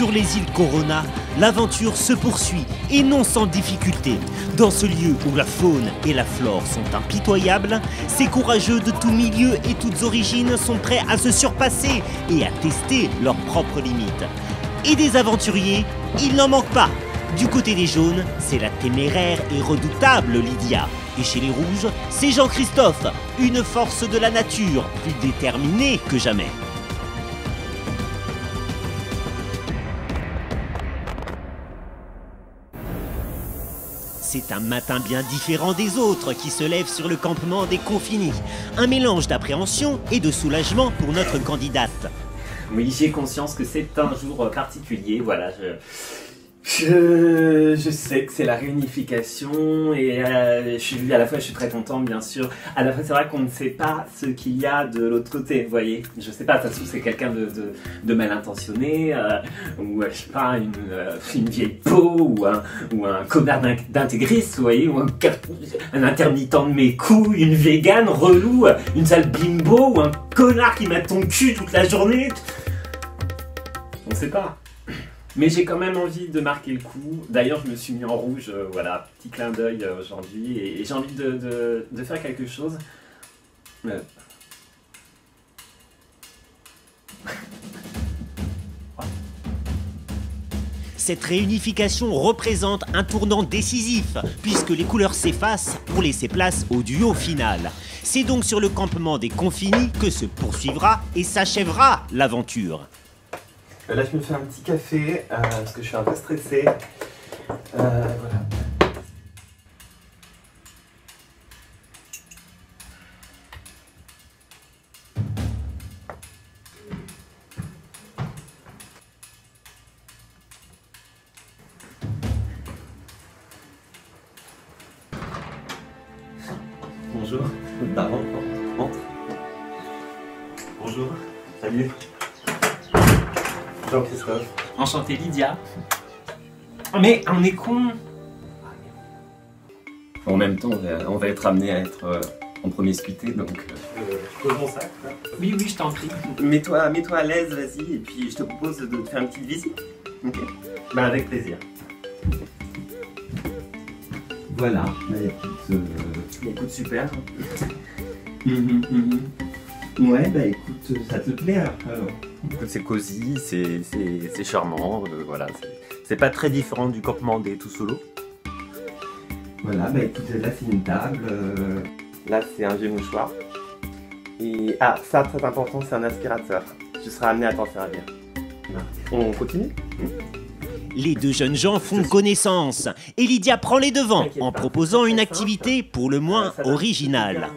Sur les îles Corona, l'aventure se poursuit et non sans difficulté. Dans ce lieu où la faune et la flore sont impitoyables, ces courageux de tous milieux et toutes origines sont prêts à se surpasser et à tester leurs propres limites. Et des aventuriers, il n'en manque pas. Du côté des jaunes, c'est la téméraire et redoutable Lydia. Et chez les rouges, c'est Jean-Christophe, une force de la nature, plus déterminée que jamais. C'est un matin bien différent des autres qui se lève sur le campement des Confinis. Un mélange d'appréhension et de soulagement pour notre candidate. Oui, j'ai conscience que c'est un jour particulier, voilà. Je sais que c'est la réunification et à la fois je suis très content bien sûr, à la fois c'est vrai qu'on ne sait pas ce qu'il y a de l'autre côté, vous voyez, je sais pas, ça se trouve c'est quelqu'un de mal intentionné, ou je sais pas, une vieille peau, ou un connard d'intégriste, vous voyez, ou un intermittent de mes couilles, une végane relou, une sale bimbo, ou un connard qui m'a ton cul toute la journée, on sait pas. Mais j'ai quand même envie de marquer le coup. D'ailleurs, je me suis mis en rouge, voilà, petit clin d'œil aujourd'hui. Et j'ai envie de faire quelque chose. Cette réunification représente un tournant décisif, puisque les couleurs s'effacent pour laisser place au duo final. C'est donc sur le campement des Confinis que se poursuivra et s'achèvera l'aventure. Là, je me fais un petit café parce que je suis un peu stressé. Voilà. Bonjour. Baron, entre. Bonjour. Salut. Jean-Christophe. Enchanté Lydia. Mais on est con. En même temps, on va être amené à être en promiscuité, donc... Je pose mon sac, là. Oui, je t'en prie. Mets-toi à l'aise, vas-y, et puis je te propose de te faire une petite visite. Ok. Ben avec plaisir. Voilà. Écoute, super. Ouais, bah écoute, ça te plaît alors. C'est cosy, c'est charmant, voilà. C'est pas très différent du campement des tout solo. Voilà, bah écoute, là c'est une table. Là c'est un vieux mouchoir. Et ça très important, c'est un aspirateur. Tu seras amené à t'en servir. On continue ? Les deux jeunes gens font connaissance et Lydia prend les devants en proposant une activité pour le moins originale.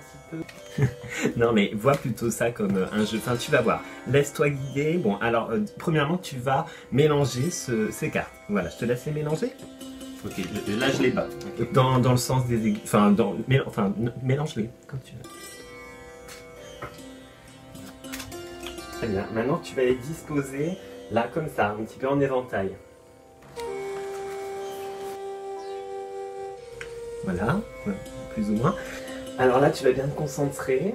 Non mais vois plutôt ça comme un jeu, enfin tu vas voir, laisse-toi guider. Bon alors premièrement tu vas mélanger ces cartes, voilà, je te laisse les mélanger. Ok, là je les bats, dans le sens des aiguilles, mélange-les comme tu veux. Très bien, maintenant tu vas les disposer là comme ça, un petit peu en éventail. Voilà, plus ou moins. Alors là, tu vas bien te concentrer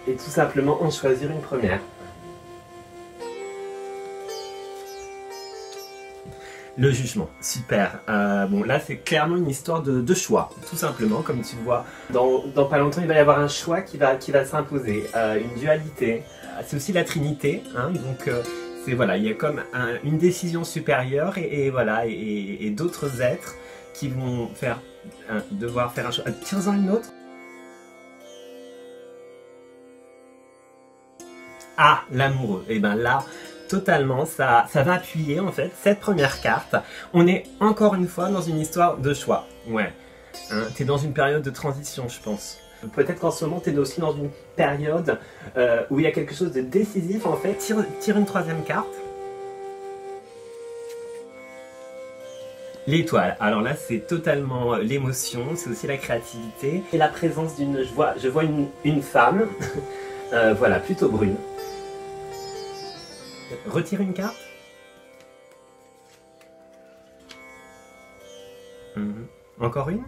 et tout simplement en choisir une première. Le jugement, super. Bon, là, c'est clairement une histoire de choix, tout simplement, comme tu vois. Dans pas longtemps, il va y avoir un choix qui va s'imposer, une dualité. C'est aussi la Trinité, hein, donc voilà, il y a comme une décision supérieure et voilà, et d'autres êtres qui vont devoir faire un choix. Tiens-en une autre. Ah, l'amoureux. Et bien là, totalement, ça va appuyer en fait cette première carte. On est encore une fois dans une histoire de choix. Ouais. Hein, t'es dans une période de transition, je pense. Peut-être qu'en ce moment, t'es aussi dans une période où il y a quelque chose de décisif en fait. Tire une troisième carte. L'étoile, alors là c'est totalement l'émotion, c'est aussi la créativité et la présence d'une... Je vois une femme, voilà, plutôt brune. Retire une carte. Encore une.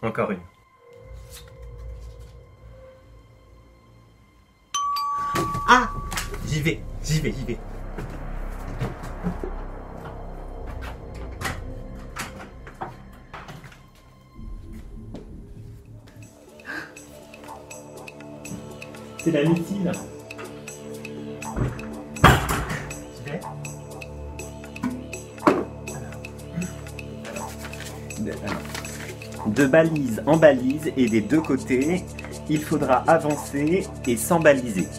Encore une. Ah, J'y vais, j'y vais, j'y vais. C'est la missile. J'y vais. De balise en balise et des deux côtés, il faudra avancer et s'embaliser.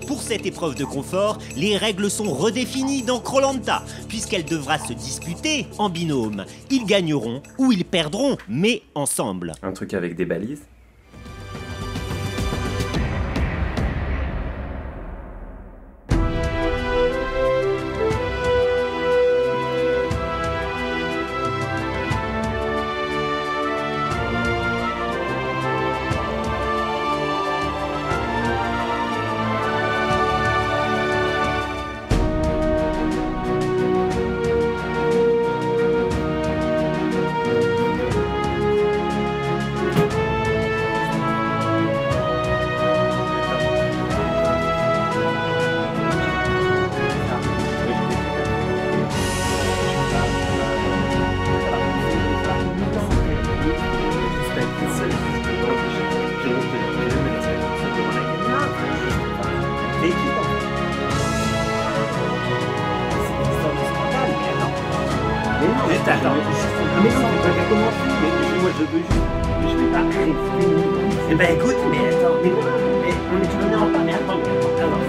Pour cette épreuve de confort, les règles sont redéfinies dans Koh-Lanta, puisqu'elle devra se disputer en binôme. Ils gagneront ou ils perdront, mais ensemble. Un truc avec des balises. Eh ben écoute, mais attends, mais on est tourné en parler, attends,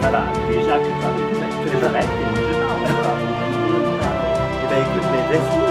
ça va, déjà, je t'arrête, je parle. Eh ben écoute, mais laisse-moi,